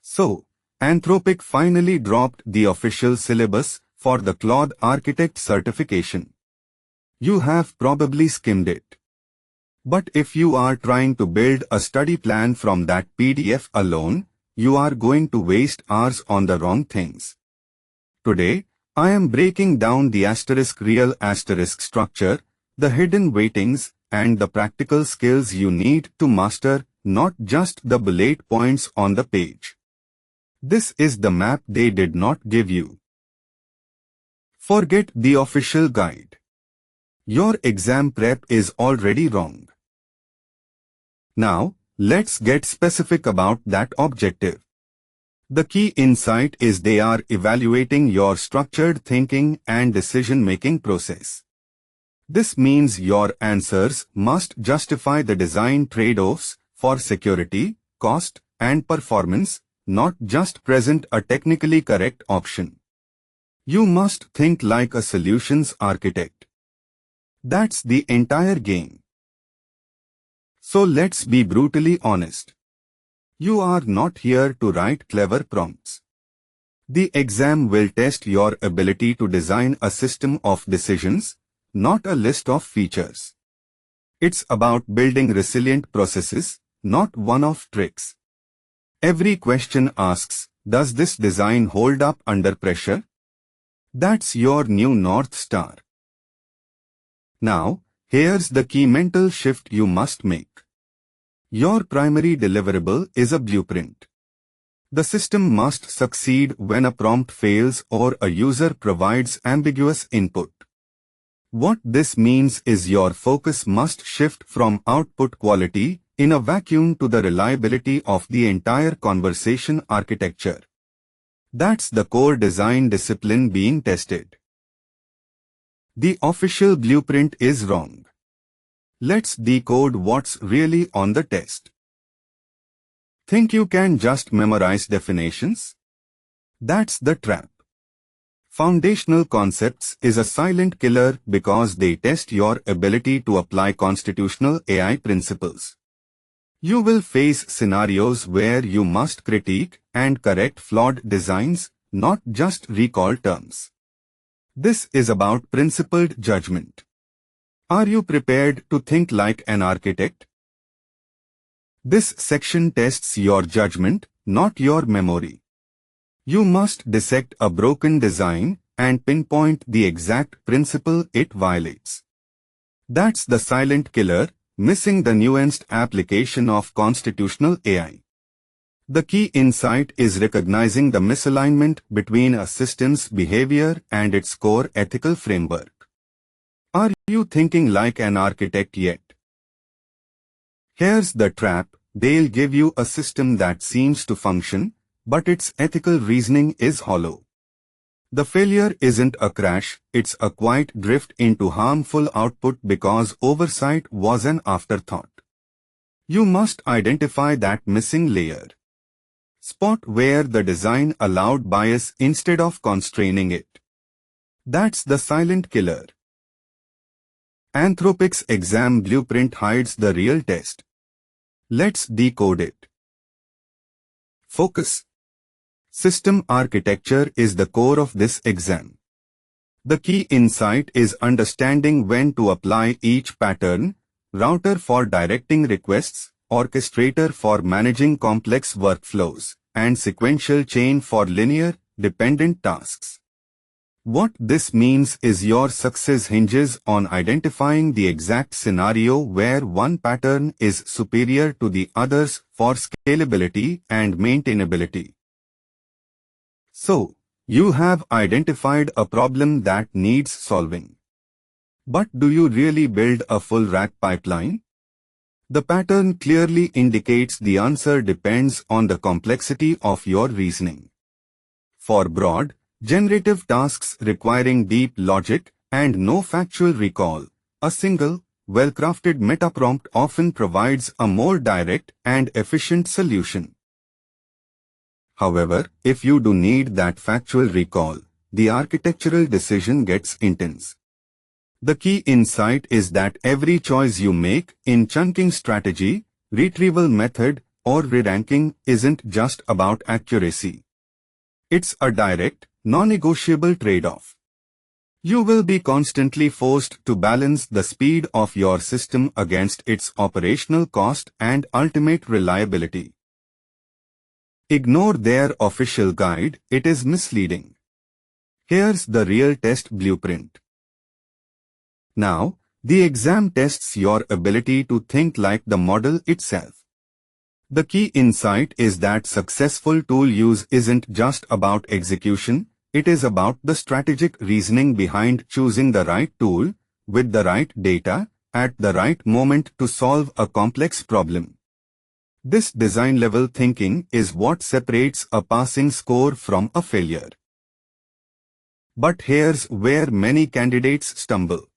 So, Anthropic finally dropped the official syllabus for the Claude Architect certification. You have probably skimmed it. But if you are trying to build a study plan from that PDF alone, you are going to waste hours on the wrong things. Today, I am breaking down the real structure, the hidden weightings, and the practical skills you need to master, not just the bullet points on the page. This is the map they did not give you. Forget the official guide. Your exam prep is already wrong. Now, let's get specific about that objective. The key insight is they are evaluating your structured thinking and decision-making process. This means your answers must justify the design trade-offs for security, cost, and performance, not just present a technically correct option. You must think like a solutions architect. That's the entire game. So let's be brutally honest. You are not here to write clever prompts. The exam will test your ability to design a system of decisions, not a list of features. It's about building resilient processes, not one-off tricks. Every question asks, does this design hold up under pressure? That's your new North Star. Now, here's the key mental shift you must make. Your primary deliverable is a blueprint. The system must succeed when a prompt fails or a user provides ambiguous input. What this means is your focus must shift from output quality in a vacuum to the reliability of the entire conversation architecture. That's the core design discipline being tested. The official blueprint is wrong. Let's decode what's really on the test. Think you can just memorize definitions? That's the trap. Foundational concepts is a silent killer because they test your ability to apply constitutional AI principles. You will face scenarios where you must critique and correct flawed designs, not just recall terms. This is about principled judgment. Are you prepared to think like an architect? This section tests your judgment, not your memory. You must dissect a broken design and pinpoint the exact principle it violates. That's the silent killer, missing the nuanced application of constitutional AI. The key insight is recognizing the misalignment between a system's behavior and its core ethical framework. Are you thinking like an architect yet? Here's the trap: they'll give you a system that seems to function, but its ethical reasoning is hollow. The failure isn't a crash, it's a quiet drift into harmful output because oversight was an afterthought. You must identify that missing layer. Spot where the design allowed bias instead of constraining it. That's the silent killer. Anthropic's exam blueprint hides the real test. Let's decode it. Focus. System architecture is the core of this exam. The key insight is understanding when to apply each pattern: router for directing requests, orchestrator for managing complex workflows, and sequential chain for linear, dependent tasks. What this means is your success hinges on identifying the exact scenario where one pattern is superior to the others for scalability and maintainability. So, you have identified a problem that needs solving. But do you really build a full rack pipeline? The pattern clearly indicates the answer depends on the complexity of your reasoning. For broad, generative tasks requiring deep logic and no factual recall, a single, well-crafted metaprompt often provides a more direct and efficient solution. However, if you do need that factual recall, the architectural decision gets intense. The key insight is that every choice you make in chunking strategy, retrieval method, or re-ranking isn't just about accuracy. It's a direct, non-negotiable trade-off. You will be constantly forced to balance the speed of your system against its operational cost and ultimate reliability. Ignore their official guide, it is misleading. Here's the real test blueprint. Now, the exam tests your ability to think like the model itself. The key insight is that successful tool use isn't just about execution, it is about the strategic reasoning behind choosing the right tool, with the right data, at the right moment to solve a complex problem. This design-level thinking is what separates a passing score from a failure. But here's where many candidates stumble.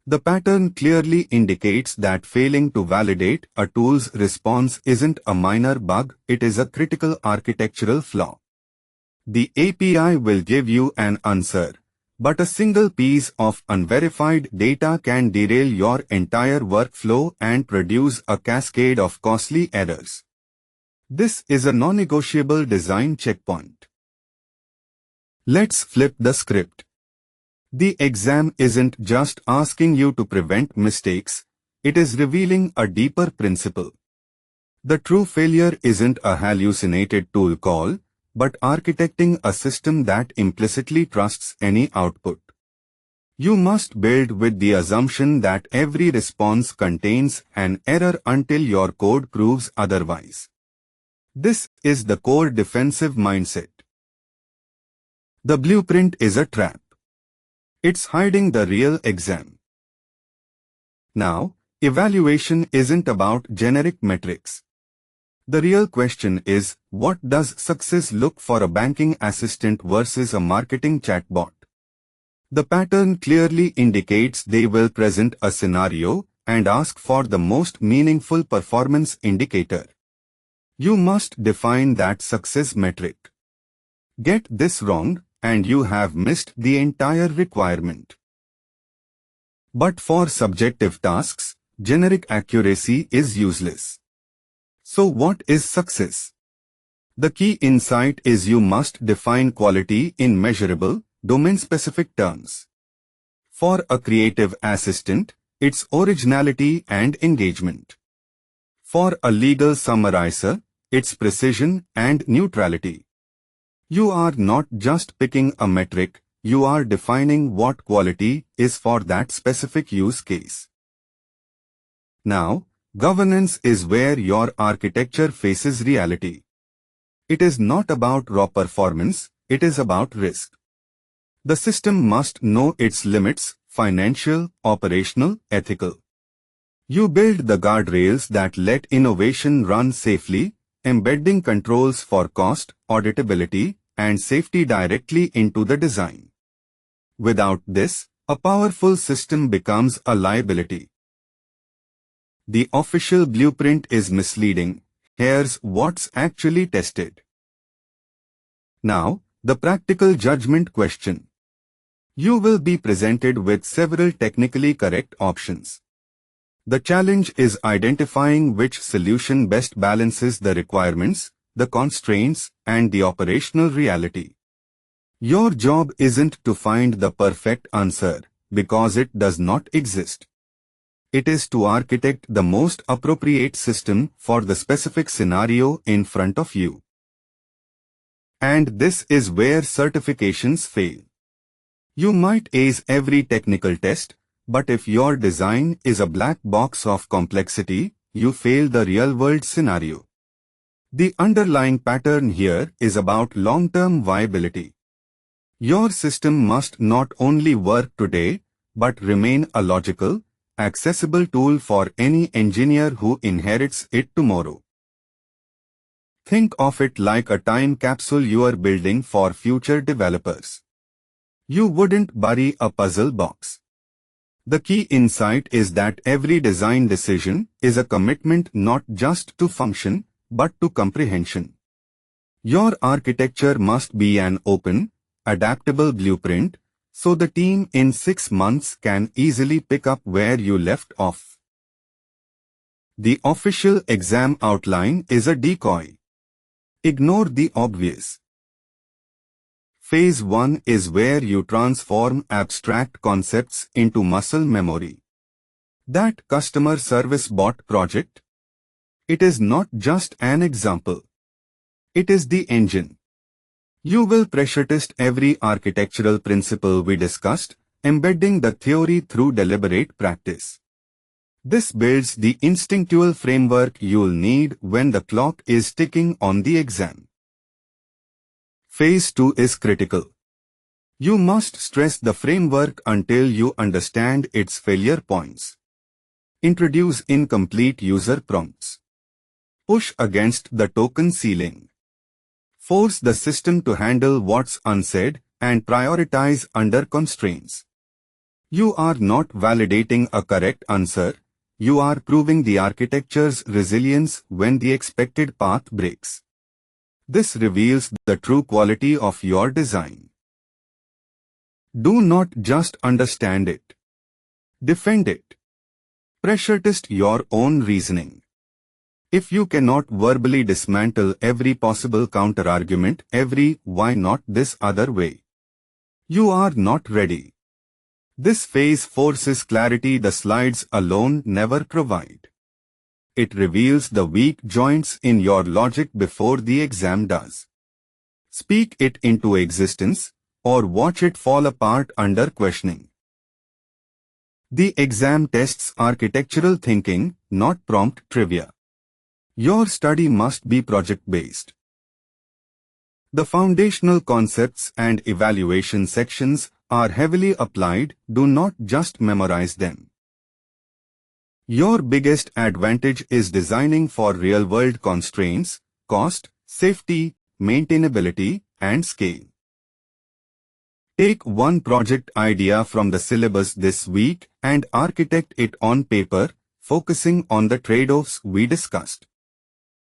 The pattern clearly indicates that failing to validate a tool's response isn't a minor bug, it is a critical architectural flaw. The API will give you an answer, but a single piece of unverified data can derail your entire workflow and produce a cascade of costly errors. This is a non-negotiable design checkpoint. Let's flip the script. The exam isn't just asking you to prevent mistakes, it is revealing a deeper principle. The true failure isn't a hallucinated tool call, but architecting a system that implicitly trusts any output. You must build with the assumption that every response contains an error until your code proves otherwise. This is the core defensive mindset. The blueprint is a trap. It's hiding the real exam. Now, evaluation isn't about generic metrics. The real question is, what does success look for a banking assistant versus a marketing chatbot? The pattern clearly indicates they will present a scenario and ask for the most meaningful performance indicator. You must define that success metric. Get this wrong, and you have missed the entire requirement. But for subjective tasks, generic accuracy is useless. So what is success? The key insight is you must define quality in measurable, domain-specific terms. For a creative assistant, it's originality and engagement. For a legal summarizer, it's precision and neutrality. You are not just picking a metric, you are defining what quality is for that specific use case. Now, governance is where your architecture faces reality. It is not about raw performance, it is about risk. The system must know its limits, financial, operational, ethical. You build the guardrails that let innovation run safely, embedding controls for cost, auditability, and safety directly into the design. Without this, a powerful system becomes a liability. The official blueprint is misleading. Here's what's actually tested. Now, the practical judgment question. You will be presented with several technically correct options. The challenge is identifying which solution best balances the requirements, the constraints, and the operational reality. Your job isn't to find the perfect answer, because it does not exist. It is to architect the most appropriate system for the specific scenario in front of you. And this is where certifications fail. You might ace every technical test, but if your design is a black box of complexity, you fail the real-world scenario. The underlying pattern here is about long-term viability. Your system must not only work today, but remain a logical, accessible tool for any engineer who inherits it tomorrow. Think of it like a time capsule you are building for future developers. You wouldn't bury a puzzle box. The key insight is that every design decision is a commitment not just to function, but to comprehension. Your architecture must be an open, adaptable blueprint, so the team in 6 months can easily pick up where you left off. The official exam outline is a decoy. Ignore the obvious. Phase 1 is where you transform abstract concepts into muscle memory. That customer service bot project? It is not just an example. It is the engine. You will pressure test every architectural principle we discussed, embedding the theory through deliberate practice. This builds the instinctual framework you'll need when the clock is ticking on the exam. Phase 2 is critical. You must stress the framework until you understand its failure points. Introduce incomplete user prompts. Push against the token ceiling. Force the system to handle what's unsaid and prioritize under constraints. You are not validating a correct answer. You are proving the architecture's resilience when the expected path breaks. This reveals the true quality of your design. Do not just understand it. Defend it. Pressure test your own reasoning. If you cannot verbally dismantle every possible counter-argument, every "why not this other way?" you are not ready. This phase forces clarity the slides alone never provide. It reveals the weak joints in your logic before the exam does. Speak it into existence, or watch it fall apart under questioning. The exam tests architectural thinking, not prompt trivia. Your study must be project-based. The foundational concepts and evaluation sections are heavily applied. Do not just memorize them. Your biggest advantage is designing for real-world constraints, cost, safety, maintainability, and scale. Take one project idea from the syllabus this week and architect it on paper, focusing on the trade-offs we discussed.